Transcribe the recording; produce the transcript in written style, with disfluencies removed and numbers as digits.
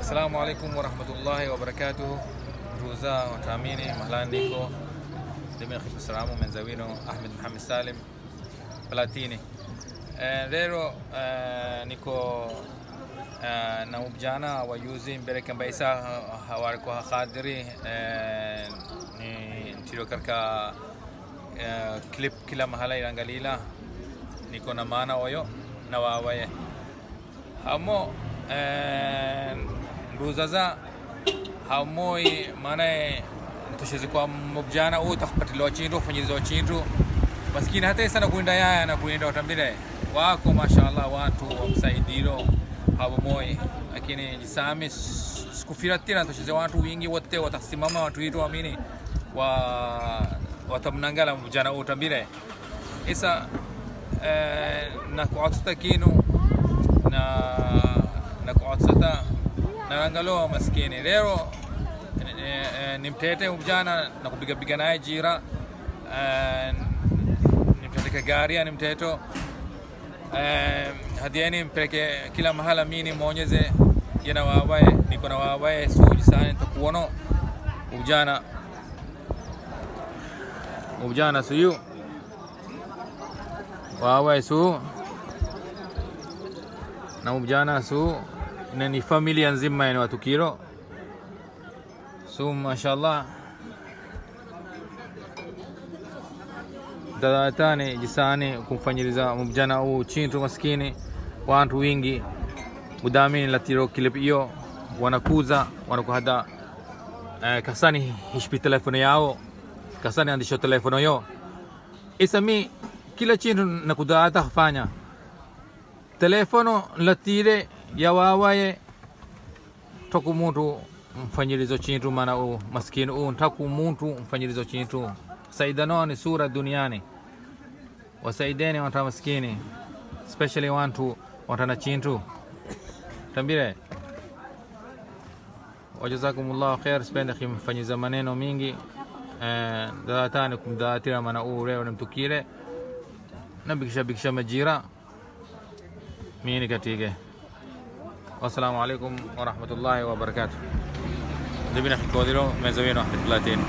Assalamu alaikum warahmatullahi wabarakatuh. Ruza watamini mahlandiko demi akhi salamu menzawino Ahmed Muhammad Salim Platini. Leo niko na mjana wa yuzi mbele kambaisa hawariko khadiri ni tiro karka clip kila mahala irangalila niko na maana wayo na wawaye hamo nduzaza hamoi maana tushezi kwa mjana utakapatilo chindu fanyizo chindu maskini hata sana kuenda yaya na kuenda watambile wako mashallah watu wamsaidiro hamoi lakini jisami sikufiratina tushezi watu wingi wote watasimama watu hito amini watamnangala mjana utambile isa na kuatsta kinu na kuatsata narangalo maskini leo nimtete mjana na kupiga naye jira nimtete gari nimteto hadiani mpeleke kila mahala mini muonyeze yana wawaye niko na wawaye suji sana nitakuono mjana suyu wawaye su na mjana su ni familia nzima yani watu kilo su mashallah dadatani jisani kumfanyiliza mjana huu chintu maskini watu wingi mudamini latiro clip hiyo wanakuza wanakuhada kasani hishpi telefono yao kasani andisho telefono yo isami kila chintu nakudata fanya telefono latire ya wawaye toku muntu mfanyilizo chintu mana u maskini ntaku muntu mfanyilizo chintu saidano ni sura duniani wasaideni wanta maskini especially wantu wantana chintu tambire wajazakumullahu khair spenda kimfanyiza maneno mingi daatani kumdaatira mana leo nimtukile nabikisha majira mini katige. Wassalamu alaikum warahmatullahi wabarakatuh. Dibina khikodiro mezawino Ahmed Platini.